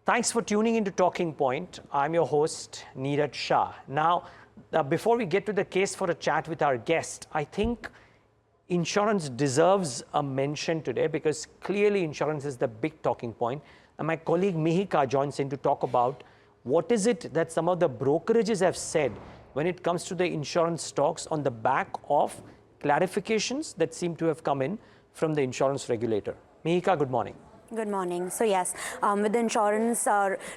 Thanks for tuning into Talking Point. I'm your host, Niraj Shah. Now, before we get to the case for a chat with our guest, I think insurance deserves a mention today because clearly insurance is the big talking point. And my colleague Mihika joins in to talk about what is it that some of the brokerages have said when it comes to the insurance stocks on the back of clarifications that seem to have come in from the insurance regulator. Mihika, good morning. Good morning. So yes, with the Insurance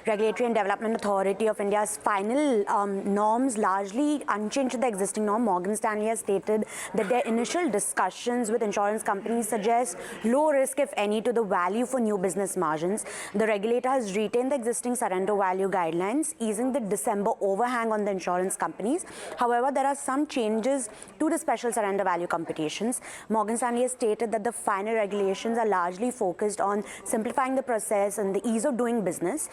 Regulatory and Development Authority of India's final norms largely unchanged to the existing norm, Morgan Stanley has stated that their initial discussions with insurance companies suggest low risk, if any, to the value for new business margins. The regulator has retained the existing surrender value guidelines, easing the December overhang on the insurance companies. However, there are some changes to the special surrender value computations. Morgan Stanley has stated that the final regulations are largely focused on simplifying the process and the ease of doing business,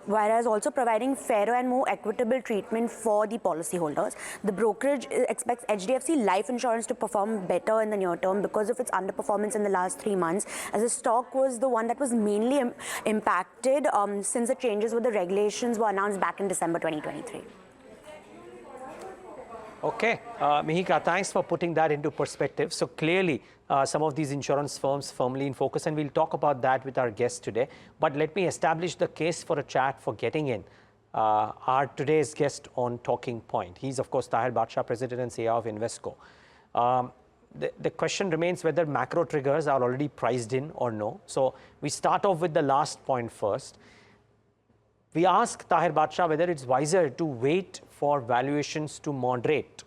whereas also providing fairer and more equitable treatment for the policyholders. The brokerage expects HDFC Life Insurance to perform better in the near term because of its underperformance in the last 3 months, as the stock was the one that was mainly impacted since the changes with the regulations were announced back in December 2023. Okay, Mihika, thanks for putting that into perspective. So clearly, some of these insurance firms firmly in focus, and we'll talk about that with our guest today. But let me establish the case for a chat for getting in. Our today's guest on Talking Point. He's, of course, Taher Badshah, President and CEO of Invesco. The question remains whether macro triggers are already priced in or no. So we start off with the last point first. We ask Taher Badshah whether it's wiser to wait for valuations to moderate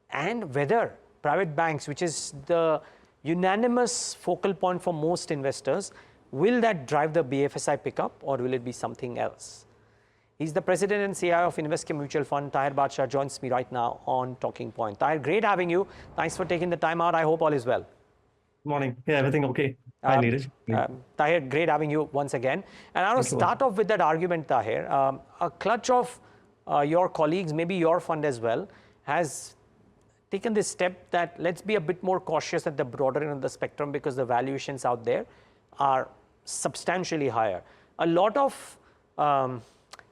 and whether private banks, which is the unanimous focal point for most investors, will that drive the BFSI pickup or will it be something else? He's the President and CEO of Invesco Mutual Fund. Taher Badshah joins me right now on Talking Point. Taher, great having you. Thanks for taking the time out. I hope all is well. Morning. Yeah, everything okay? Hi, Niraj. Taher, great having you once again. And I want to start off with that argument, Taher. A clutch of your colleagues, maybe your fund as well, has taken this step that let's be a bit more cautious at the broader end of the spectrum because the valuations out there are substantially higher. A lot of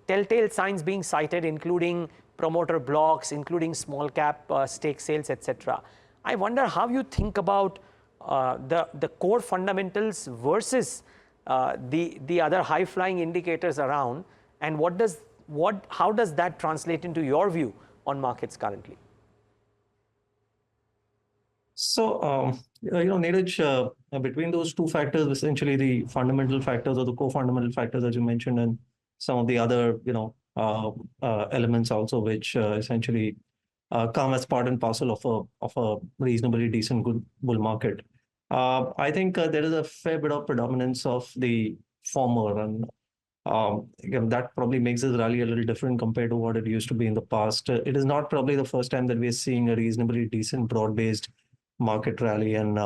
telltale signs being cited, including promoter blocks, including small cap stake sales, etc. I wonder how you think about the core fundamentals versus the other high-flying indicators around, and how does that translate into your view on markets currently? So, Niraj, between those two factors, essentially the fundamental factors or the co-fundamental factors, as you mentioned, and some of the other, elements also, which essentially come as part and parcel of a reasonably decent good bull market. I think there is a fair bit of predominance of the former, and that probably makes this rally a little different compared to what it used to be in the past. It is not probably the first time that we are seeing a reasonably decent broad-based market rally and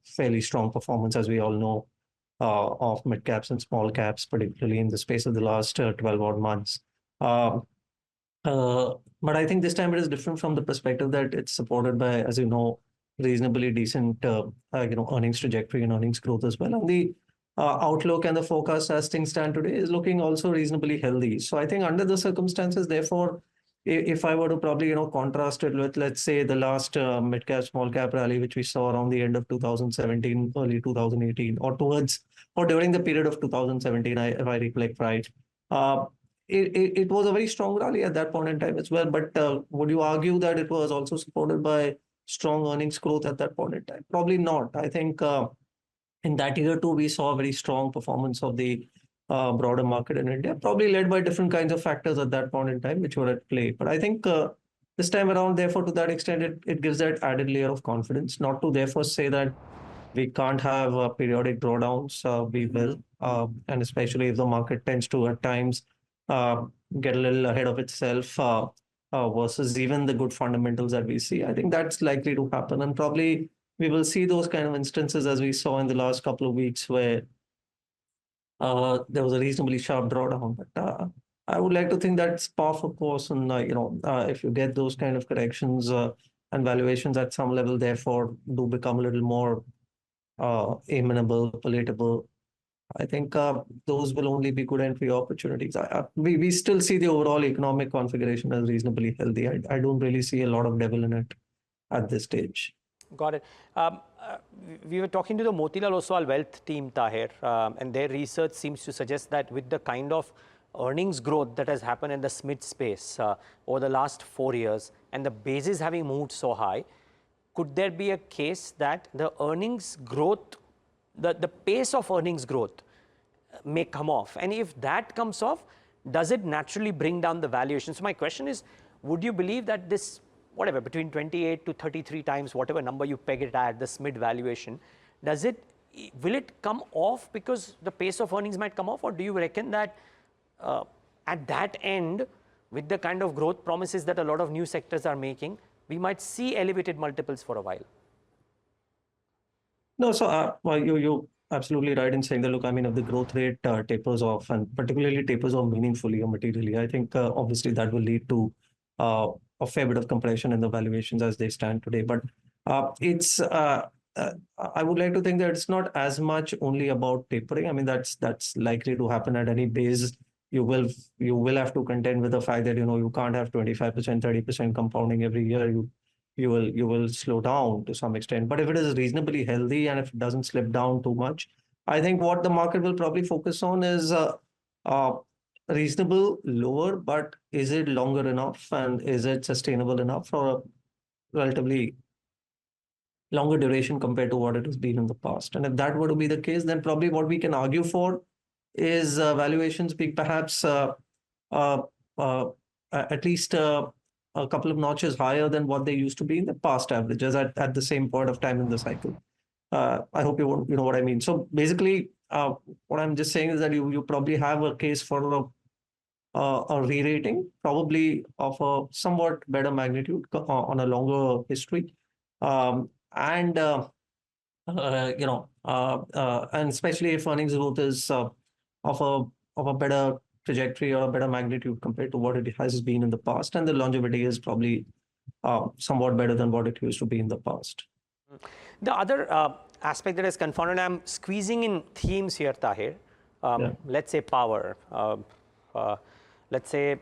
fairly strong performance, as we all know, of mid caps and small caps, particularly in the space of the last 12 odd months. But I think this time it is different from the perspective that it's supported by, as you know, reasonably decent earnings trajectory and earnings growth as well. And the outlook and the forecast as things stand today is looking also reasonably healthy. So I think under the circumstances, therefore, if I were to probably contrast it with, let's say, the last mid cap small cap rally which we saw around the end of 2017, early 2018, or during the period of 2017, if I recollect right, it was a very strong rally at that point in time as well. But would you argue that it was also supported by strong earnings growth at that point in time? Probably not. I think in that year too, we saw a very strong performance of the broader market in India, probably led by different kinds of factors at that point in time, which were at play. But I think this time around, therefore, to that extent, it gives that added layer of confidence, not to therefore say that we can't have periodic drawdowns. We will, and especially if the market tends to at times get a little ahead of itself versus even the good fundamentals that we see. I think that's likely to happen, and probably we will see those kind of instances as we saw in the last couple of weeks where there was a reasonably sharp drawdown. But I would like to think that's par for course, and if you get those kind of corrections and valuations at some level, therefore do become a little more amenable, palatable, I think those will only be good entry opportunities. We still see the overall economic configuration as reasonably healthy. I don't really see a lot of devil in it at this stage. Got it. We were talking to the Motilal Oswal Wealth team, Taher, and their research seems to suggest that with the kind of earnings growth that has happened in the SMID space over the last 4 years and the bases having moved so high, could there be a case that the earnings growth, the pace of earnings growth may come off? And if that comes off, does it naturally bring down the valuation? So my question is, would you believe that this, whatever, between 28 to 33 times, whatever number you peg it at, this mid valuation, will it come off because the pace of earnings might come off? Or do you reckon that at that end, with the kind of growth promises that a lot of new sectors are making, we might see elevated multiples for a while? No, so well, you're absolutely right in saying that, look, I mean, if the growth rate tapers off, and particularly tapers off meaningfully or materially, I think obviously that will lead to a fair bit of compression in the valuations as they stand today. But it's I would like to think that it's not as much only about tapering. I mean, that's likely to happen at any base. You will have to contend with the fact that you can't have 25%, 30% compounding every year. You will slow down to some extent. But if it is reasonably healthy and if it doesn't slip down too much, I think what the market will probably focus on is uh, reasonable lower, but is it longer enough and is it sustainable enough for a relatively longer duration compared to what it has been in the past? And if that were to be the case, then probably what we can argue for is valuations being perhaps uh, uh, at least a couple of notches higher than what they used to be in the past averages at the same point of time in the cycle. I hope you know what I mean. So basically, what I'm just saying is that you probably have a case for a re-rating, probably of a somewhat better magnitude on a longer history, and and especially if earnings growth is of a better trajectory or a better magnitude compared to what it has been in the past, and the longevity is probably somewhat better than what it used to be in the past. The other aspect that is confounded, I'm squeezing in themes here, Taher. Let's say power, uh, let's say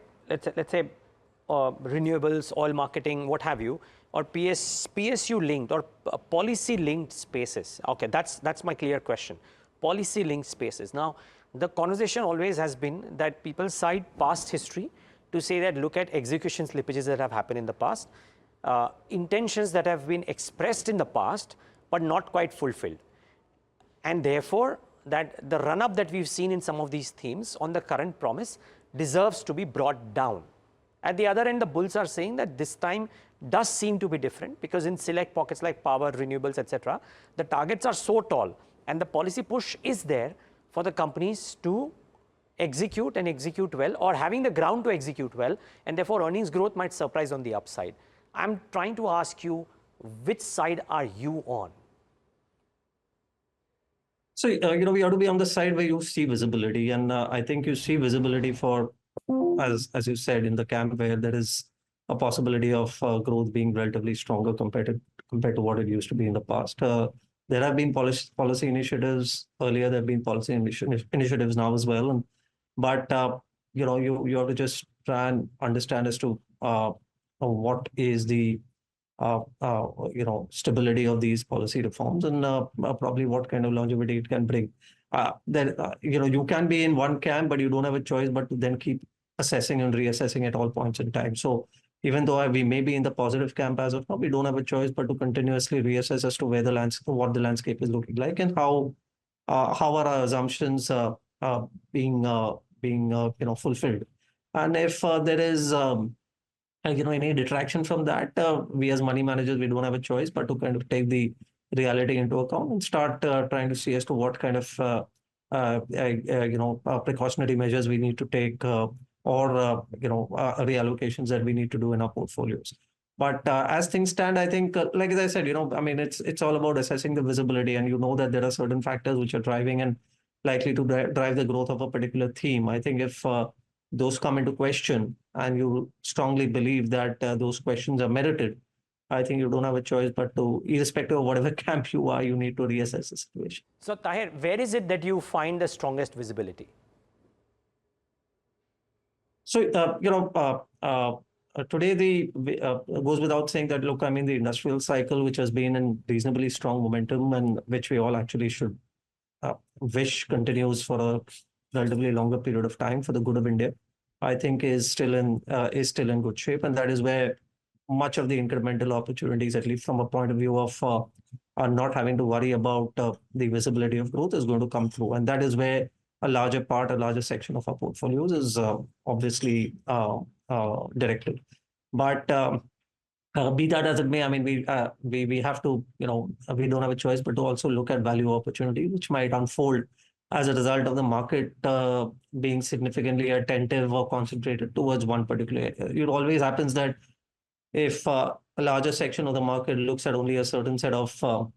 renewables, oil marketing, what have you, or PSU linked or policy linked spaces. Okay, that's my clear question. Policy linked spaces. Now, the conversation always has been that people cite past history to say that look at execution slippages that have happened in the past, intentions that have been expressed in the past but not quite fulfilled. And therefore, that the run-up that we've seen in some of these themes on the current promise deserves to be brought down. At the other end, the bulls are saying that this time does seem to be different because in select pockets like power, renewables, etc., the targets are so tall and the policy push is there for the companies to execute and execute well, or having the ground to execute well, and therefore earnings growth might surprise on the upside. I'm trying to ask you, which side are you on? So, we ought to be on the side where you see visibility. And I think you see visibility for, as you said, in the camp where there is a possibility of growth being relatively stronger compared to what it used to be in the past. There have been policy initiatives earlier. There have been policy initiatives now as well. But you have to just try and understand as to what is the stability of these policy reforms and probably what kind of longevity it can bring. You can be in one camp, but you don't have a choice but to then keep assessing and reassessing at all points in time. So even though we may be in the positive camp as of now, we don't have a choice but to continuously reassess as to what the landscape is looking like and how are our assumptions being fulfilled. And if there is any detraction from that, we as money managers, we don't have a choice but to kind of take the reality into account and start trying to see as to what kind of precautionary measures we need to take or reallocations that we need to do in our portfolios. But as things stand, I think, like as I said, I mean, it's all about assessing the visibility, and that there are certain factors which are driving and likely to drive the growth of a particular theme. I think if those come into question and you strongly believe that those questions are merited, I think you don't have a choice but to, irrespective of whatever camp you are, you need to reassess the situation. So Taher, where is it that you find the strongest visibility? So, today goes without saying that, look, I mean, the industrial cycle, which has been in reasonably strong momentum and which we all actually should wish continues for a relatively longer period of time for the good of India, I think is still in good shape, and that is where much of the incremental opportunities, at least from a point of view of not having to worry about the visibility of growth, is going to come through, and that is where a larger section of our portfolios is obviously directed. But be that as it may, I mean, we have to, we don't have a choice but to also look at value opportunity, which might unfold as a result of the market being significantly attentive or concentrated towards one particular area. It always happens that if a larger section of the market looks at only a certain set of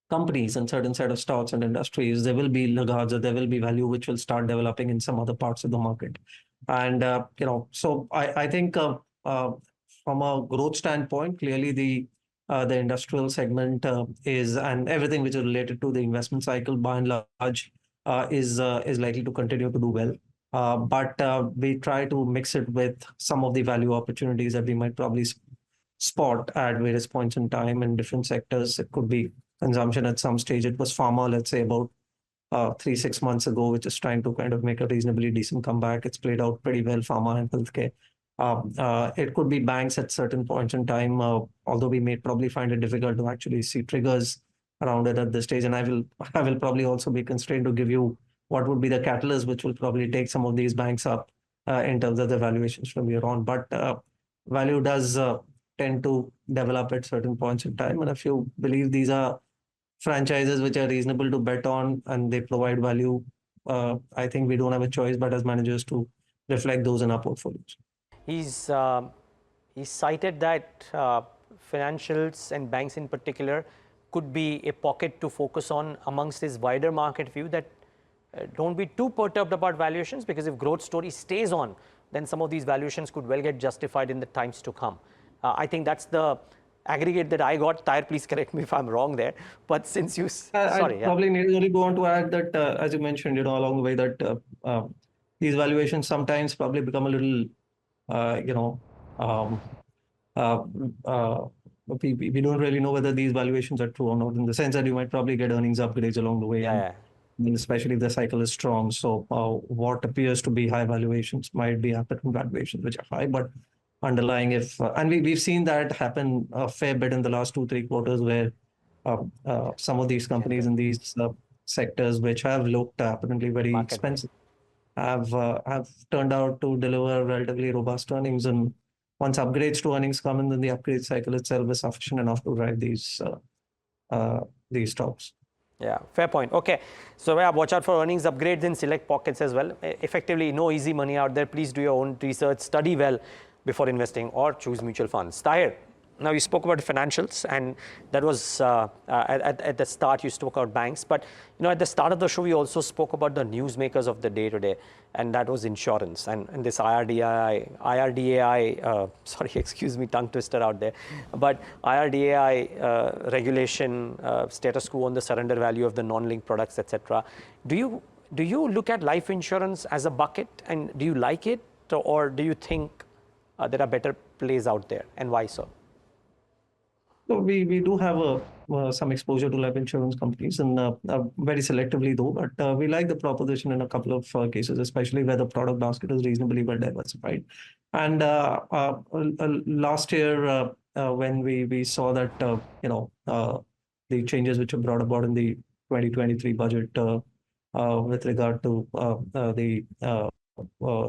companies and certain set of stocks and industries, there will be laggards or there will be value which will start developing in some other parts of the market. And, so I think from a growth standpoint, clearly the industrial segment is, and everything which is related to the investment cycle by and large is likely to continue to do well. But we try to mix it with some of the value opportunities that we might probably spot at various points in time in different sectors. It could be consumption at some stage. It was pharma, let's say about 3-6 months ago, which is trying to kind of make a reasonably decent comeback. It's played out pretty well, pharma and healthcare. It could be banks at certain points in time, although we may probably find it difficult to actually see triggers around it at this stage. And I will probably also be constrained to give you what would be the catalyst which will probably take some of these banks up in terms of the valuations from here on. But value does tend to develop at certain points in time. And if you believe these are franchises which are reasonable to bet on and they provide value, I think we don't have a choice but as managers to reflect those in our portfolios. He's cited that financials and banks in particular could be a pocket to focus on amongst his wider market view, that don't be too perturbed about valuations, because if growth story stays on, then some of these valuations could well get justified in the times to come. I think that's the aggregate that I got. Taher, please correct me if I'm wrong there. But since you, sorry, probably need to go on to add that, as you mentioned, along the way that these valuations sometimes probably become a little, we don't really know whether these valuations are true or not, in the sense that you might probably get earnings upgrades along the way. Yeah. And especially if the cycle is strong. So what appears to be high valuations might be apparent valuations which are high, but underlying and we've seen that happen a fair bit in the last 2-3 quarters, where some of these companies in these sectors which have looked apparently very expensive have turned out to deliver relatively robust earnings. And once upgrades to earnings come in, then the upgrade cycle itself is sufficient enough to drive these stocks. Yeah, fair point. Okay, so yeah, watch out for earnings upgrades in select pockets as well. Effectively, no easy money out there. Please do your own research, study well before investing, or choose mutual funds. Taher, now you spoke about financials, and that was at the start you spoke about banks, but at the start of the show we also spoke about the newsmakers of the day today, and that was insurance and this IRDAI, sorry, excuse me, tongue twister out there, but IRDAI regulation, status quo on the surrender value of the non-linked products, etc. Do you look at life insurance as a bucket, and do you like it, or do you think there are better plays out there, and why so? So we do have some exposure to life insurance companies, and very selectively though, but we like the proposition in a couple of cases, especially where the product basket is reasonably well diversified. And last year, when we saw that the changes which were brought about in the 2023 budget with regard to the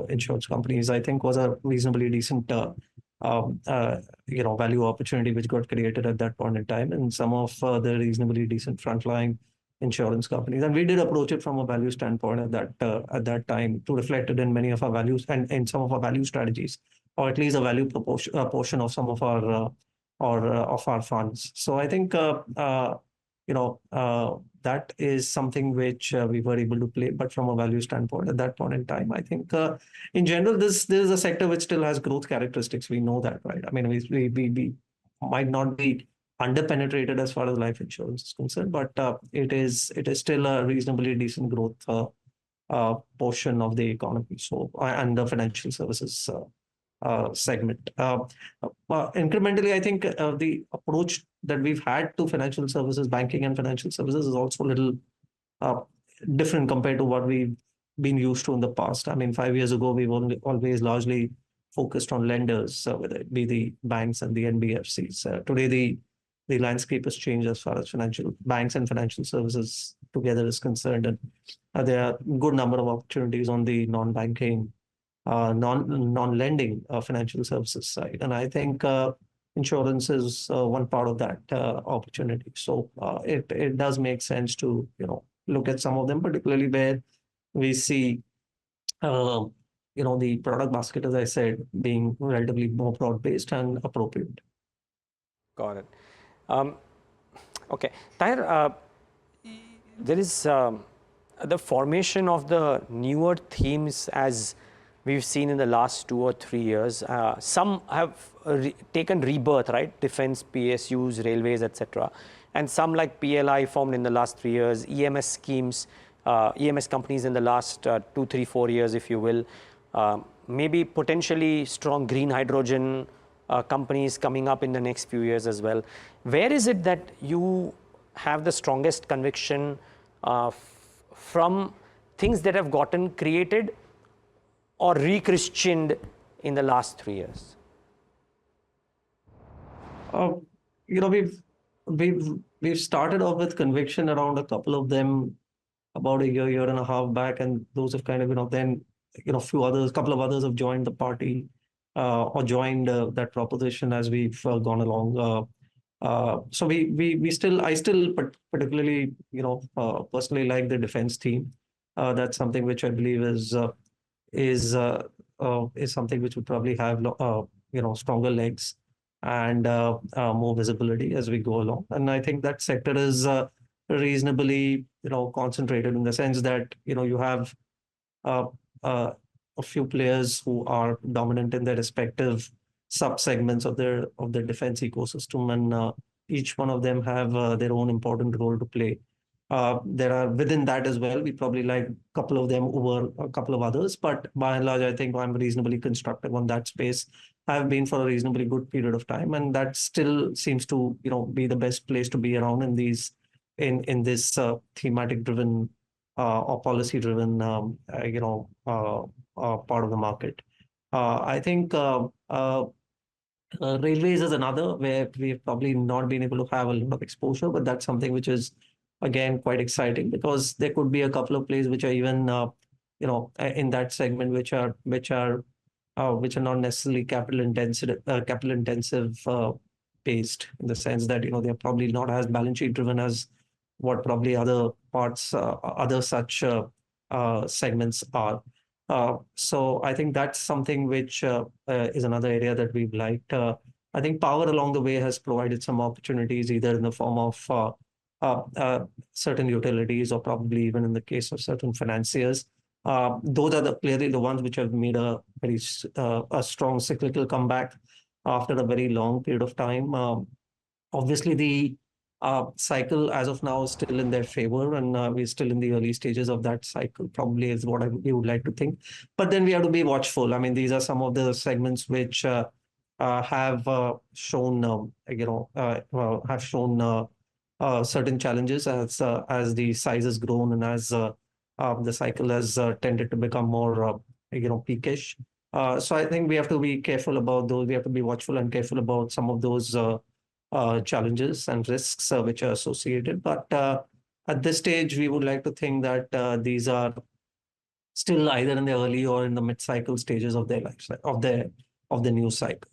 insurance companies, I think was a reasonably decent value opportunity which got created at that point in time, and some of the reasonably decent frontline insurance companies. And we did approach it from a value standpoint at that time, to reflect it in many of our values and in some of our value strategies, or at least a value portion of some of our of our funds. So I think that is something which we were able to play, but from a value standpoint at that point in time, I think in general, this is a sector which still has growth characteristics. We know that, right? I mean, might not be underpenetrated as far as life insurance is concerned, but it is still a reasonably decent growth portion of the economy. So and the financial services segment. Incrementally, I think the approach that we've had to financial services, banking and financial services is also a little uh, different compared to what we've been used to in the past. I mean, 5 years ago, we've always largely focused on lenders, whether it be the banks and the NBFCs. Today, the landscape has changed as far as financial banks and financial services together is concerned, and there are a good number of opportunities on the non-banking, non-lending financial services side, and I think insurance is one part of that opportunity. So it does make sense to look at some of them, particularly where we see uh, the product basket, as I said, being relatively more broad-based and appropriate. Got it. Okay, Taher, there is the formation of the newer themes as we've seen in the last 2 or 3 years. Some have taken rebirth, right? Defense, PSUs, railways, etc. And some like PLI formed in the last 3 years, EMS schemes, EMS companies in the last 2, 3, 4 years, if you will. Maybe potentially strong green hydrogen companies coming up in the next few years as well. Where is it that you have the strongest conviction from things that have gotten created or re-christianed in the last 3 years? We've started off with conviction around a couple of them about a year and a half back, and those have kind of then couple of others have joined the party or joined that proposition as we've gone along. So I still particularly personally like the defense theme. That's something which I believe is something which would probably have stronger legs and more visibility as we go along. And I think that sector is reasonably concentrated in the sense that you have uh, a few players who are dominant in their respective sub-segments of the defense ecosystem, and each one of them have their own important role to play. There are within that as well, we probably like a couple of them over a couple of others, but by and large, I think I'm reasonably constructive on that space. I've been for a reasonably good period of time, and that still seems to be the best place to be around in this thematic driven or policy driven part of the market. I think railways is another where we've probably not been able to have a lot of exposure, but that's something which is again quite exciting because there could be a couple of plays which are even in that segment which are not necessarily capital intensive based, in the sense that they're probably not as balance sheet driven as what probably other parts other such segments are. So I think that's something which is another area that we've liked. I think power along the way has provided some opportunities, either in the form of certain utilities or probably even in the case of certain financiers. Those are clearly the ones which have made a very a strong cyclical comeback after a very long period of time. Obviously, the cycle as of now is still in their favor, and we're still in the early stages of that cycle, probably is what we would like to think. But then we have to be watchful. I mean, these are some of the segments which have shown, have shown certain challenges as the size has grown and as the cycle has tended to become more, peakish. So I think we have to be careful about those. We have to be watchful and careful about some of those challenges and risks which are associated. But at this stage, we would like to think that these are still either in the early or in the mid-cycle stages of their life, of the news cycle.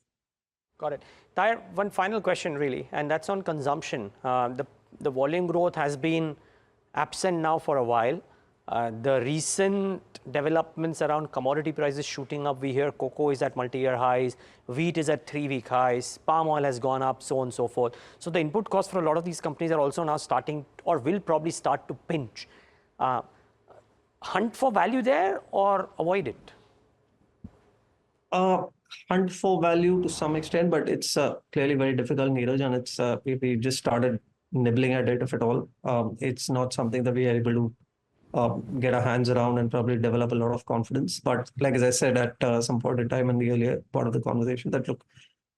Got it. Taher, one final question really, and that's on consumption. The volume growth has been absent now for a while. The recent developments around commodity prices shooting up, we hear cocoa is at multi-year highs, wheat is at 3-week highs, palm oil has gone up, so on and so forth. So the input costs for a lot of these companies are also now starting, or will probably start to pinch. Hunt for value there or avoid it? hunt for value to some extent, but it's clearly very difficult, Neeraj, and it's we just started nibbling at it, if at all. It's not something that we are able to get our hands around and probably develop a lot of confidence. But like as I said at some point in time in the earlier part of the conversation, that look,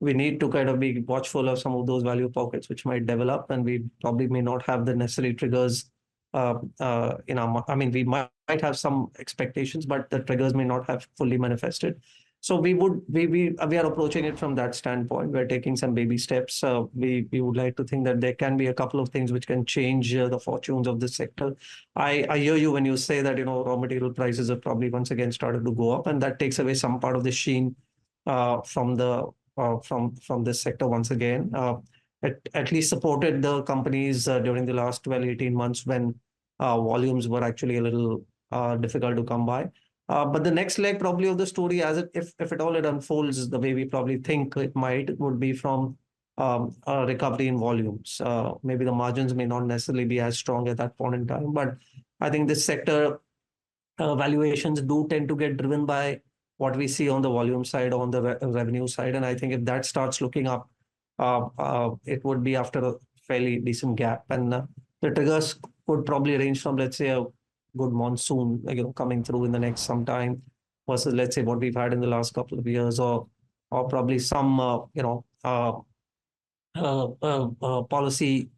we need to kind of be watchful of some of those value pockets which might develop, and we probably may not have the necessary triggers in our. I mean, we might have some expectations, but the triggers may not have fully manifested. So we are approaching it from that standpoint. We're taking some baby steps. We would like to think that there can be a couple of things which can change the fortunes of this sector. I hear you when you say that raw material prices have probably once again started to go up, and that takes away some part of the sheen from the from this sector once again. At least supported the companies during the last 12, 18 months when volumes were actually a little difficult to come by. But the next leg probably of the story, if at all it unfolds the way we probably think it might, would be from a recovery in volumes. Maybe the margins may not necessarily be as strong at that point in time, but I think this sector valuations do tend to get driven by what we see on the volume side, on the revenue side. And I think if that starts looking up, it would be after a fairly decent gap. And the triggers could probably range from, let's say, a good monsoon, coming through in the next some time versus, let's say, what we've had in the last couple of years, or probably some, policy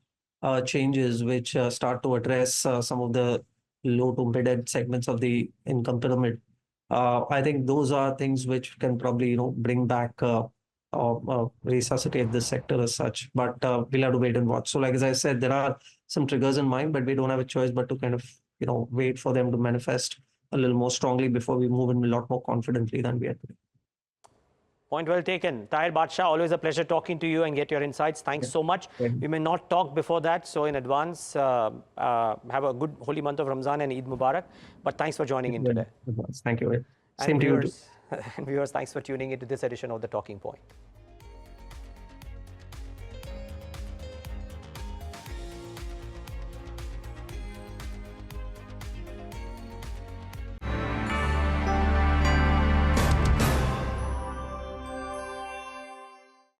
changes which start to address some of the low to mid-end segments of the income pyramid. I think those are things which can probably bring back or resuscitate the sector as such. But we'll have to wait and watch. So, like as I said, there are some triggers in mind, but we don't have a choice but to kind of wait for them to manifest a little more strongly before we move in a lot more confidently than we are today. Point well taken. Taher Badshah, always a pleasure talking to you and get your insights. Thanks so much. We may not talk before that, so in advance, have a good holy month of Ramzan and Eid Mubarak. But thanks for joining in today. Thank you. And viewers, thanks for tuning into this edition of The Talking Point.